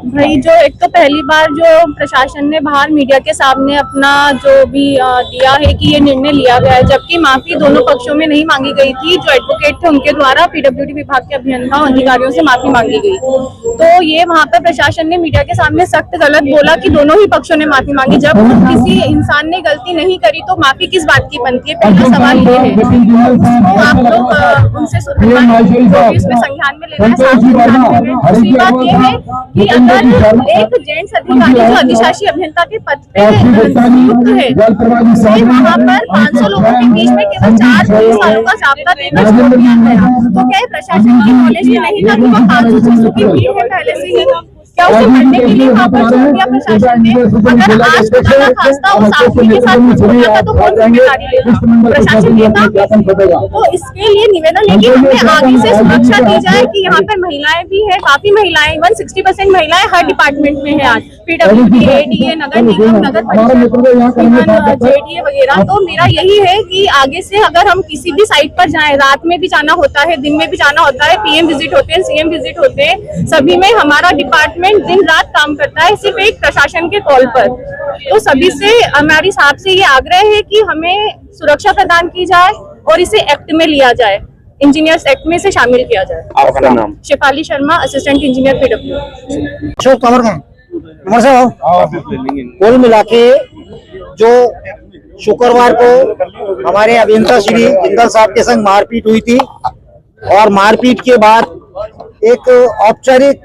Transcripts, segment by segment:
भाई जो एक तो पहली बार जो प्रशासन ने बाहर मीडिया के सामने अपना जो भी दिया है कि ये निर्णय लिया गया है, जबकि माफी दोनों पक्षों में नहीं मांगी गई थी। जो एडवोकेट थे उनके द्वारा पीडब्ल्यूडी विभाग के अभियंता अधिकारियों से माफी मांगी गई, तो ये वहाँ पर प्रशासन ने मीडिया के सामने सख्त गलत बोला कि दोनों ही पक्षों ने माफी मांगी। जब किसी इंसान ने गलती नहीं करी तो माफी किस बात की बनती है? पहला सवाल ये है, उसको आप लोग उनसे इसमें संज्ञान में लेना है। दूसरी बात ये है कि अगर एक जेंट्स अधिकारी जो अधिशासी अभियंता के पद पे नियुक्त है, वहाँ पर 500 लोगों के बीच में केवल 4 पुलिस वालों का जाब्ता देकर छोड़ दिया गया, तो क्या प्रशासन की नॉलेज में नहीं था कि वो 500-600 की भीड़ है पहले से ही? क्या उसे मरने के लिए वहाँ पर छोड़ दिया प्रशासन ने? अगर आज खुदा खास्ता उस आदमी के साथ कुछ हो जाता तो कौन जिम्मेदारी लेगा? प्रशासन लेगा? तो इसके लिए निवेदन है कि हमें आगे से सुरक्षा दी जाए कि यहाँ पर महिलाएं भी है, काफी महिलाएं, 60% महिलाएं हर डिपार्टमेंट में है आज, पीडब्ल्यूडी, एडीए, नगर निगम, नगर परिषद, जेडीए वगैरह। तो मेरा यही है कि आगे से अगर हम किसी भी साइट पर जाएं, रात में भी जाना होता है, दिन में भी जाना होता है, पीएम विजिट होते हैं, सीएम विजिट होते हैं, सभी में हमारा डिपार्टमेंट दिन रात काम करता है, सिर्फ एक प्रशासन के कॉल पर। तो सभी से हमारी साहब से ये आग्रह है कि हमें सुरक्षा प्रदान की जाए और इसे एक्ट में लिया जाए, इंजीनियर्स एक्ट में इसे शामिल किया जाए। आपका नाम? Shefali Sharma, assistant engineer PW. Ashok Tanwar का कुल मिला के जो शुक्रवार को हमारे अभियंता श्री जिंदल साहब के संग मारपीट हुई थी, और मारपीट के बाद एक औपचारिक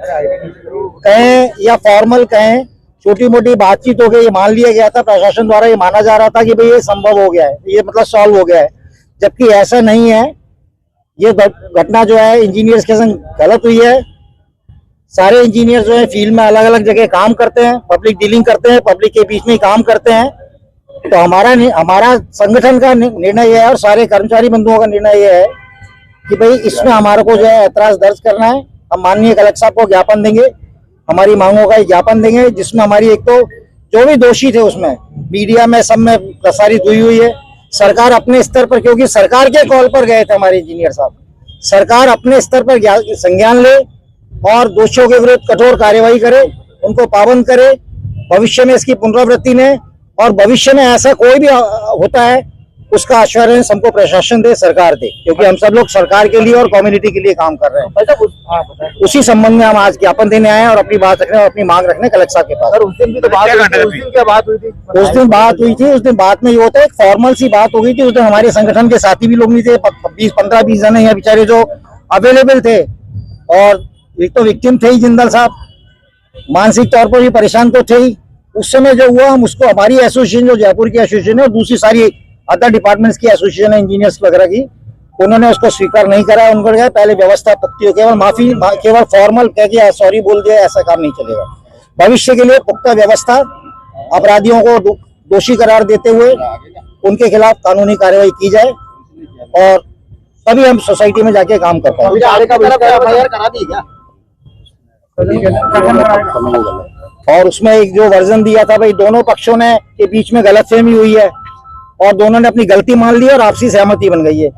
कहें या फॉर्मल कहें, छोटी मोटी बातचीत हो गई, ये मान लिया गया था प्रशासन द्वारा, ये माना जा रहा था कि भाई ये संभव हो गया है, ये मतलब सॉल्व हो गया है, जबकि ऐसा नहीं है। ये घटना जो है इंजीनियर्स के संग गलत हुई है। सारे इंजीनियर जो है फील्ड में अलग अलग जगह काम करते हैं, पब्लिक डीलिंग करते हैं, पब्लिक के बीच में काम करते हैं। तो हमारा संगठन का निर्णय यह है और सारे कर्मचारी बंधुओं का निर्णय यह है कि भाई इसमें हमारे को जो है ऐतराज दर्ज करना है। हम माननीय कलेक्टर साहब को ज्ञापन देंगे, हमारी मांगों का ज्ञापन देंगे, जिसमें हमारी एक तो जो भी दोषी थे उसमें मीडिया में सब में प्रसारित हुई है। सरकार अपने स्तर पर, क्योंकि सरकार के कॉल पर गए थे हमारे इंजीनियर साहब, सरकार अपने स्तर पर संज्ञान ले और दोषियों के विरुद्ध कठोर कार्यवाही करे, उनको पाबंद करे, भविष्य में इसकी पुनरावृत्ति ने, और भविष्य में ऐसा कोई भी होता है उसका आश्वासन हमको प्रशासन दे, सरकार दे, क्योंकि हम सब लोग सरकार के लिए और कम्युनिटी के लिए काम कर रहे हैं। उसी संबंध में हम आज ज्ञापन देने आए हैं और अपनी बात रखने और अपनी मांग रखने कलेक्टर साहब के पास। उस दिन भी तो बात हुई थी। उस दिन बात हुई थी। उस दिन बात में ये होता है, एक फॉर्मल सी बात हो गई थी। उस दिन हमारे संगठन के साथी भी लोग नहीं थे, 15-20 जने हैं बेचारे जो अवेलेबल थे, और एक तो विक्टिम थे ही जिंदल साहब, मानसिक तौर पर भी परेशान तो थे ही। उस समय जो हुआ हम उसको, हमारी एसोसिएशन जो जयपुर की एसोसिएशन है और दूसरी सारी अदर डिपार्टमेंट्स की एसोसिएशन है इंजीनियर्स वगैरह की, उन्होंने उसको स्वीकार नहीं करा। उनको कहा पहले व्यवस्था पुख्ती हो, केवल माफी, केवल फॉर्मल कह के सॉरी बोल दिया, ऐसा काम नहीं चलेगा। भविष्य के लिए पुख्ता व्यवस्था, अपराधियों को दोषी करार देते हुए उनके खिलाफ कानूनी कार्रवाई की जाए, और तभी हम सोसाइटी में जाके काम कर पाएंगे। और उसमें एक जो वर्जन दिया था, भाई दोनों पक्षों ने के बीच में गलतफहमी हुई है और दोनों ने अपनी गलती मान ली और आपसी सहमति बन गई है।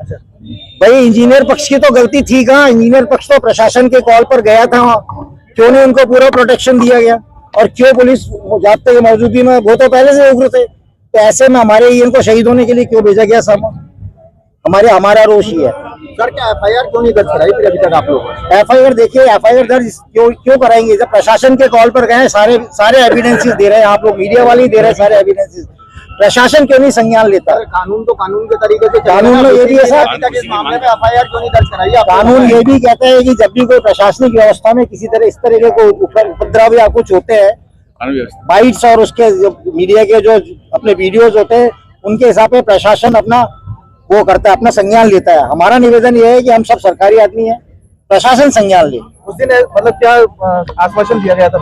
भाई इंजीनियर पक्ष की तो गलती थी कहाँ, इंजीनियर पक्ष तो प्रशासन के कॉल पर गया था वहाँ, क्यों नहीं उनको पूरा प्रोटेक्शन दिया गया, और क्यों पुलिस जाब्ते की मौजूदगी में, वो तो पहले से उग्र थे, तो ऐसे में हमारे इनको शहीद होने के लिए क्यों भेजा गया सामान? हमारा रोष ही है। सर क्या एफआईआर क्यों नहीं दर्ज कराई फिर अभी तक आप लोग? एफआईआर देखिए, एफआईआर दर्ज क्यों कराएंगे जब प्रशासन के कॉल पर गए, सारे एविडेंसेस दे रहे हैं, आप लोग मीडिया वाले ही दे रहे हैं सारे एविडेंसेस, प्रशासन क्यों नहीं संज्ञान लेता? कानून तो कानून के तरीके से, कानून में ये भी है सर, इस मामले में एफआईआर क्यों नहीं दर्ज कराई? कानून ये भी कहता है कि जब भी कोई प्रशासनिक व्यवस्था में किसी तरह इस तरह के कोई उपद्रव या कुछ होते हैं, बाइट्स और उसके मीडिया के जो अपने वीडियोज होते हैं, उनके हिसाब से प्रशासन अपना वो करता है, अपना संज्ञान लेता है। हमारा निवेदन ये है कि हम सब सरकारी आदमी हैं, प्रशासन संज्ञान ले। उस दिन मतलब क्या आश्वासन दिया गया था?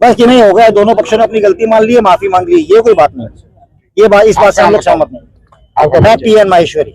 बस कि नहीं हो गया, दोनों पक्षों ने अपनी गलती मान ली है, माफी मांग ली, ये कोई बात नहीं, ये बात, इस बात से हम लोग सहमत नहीं। मैं PN माहेश्वरी।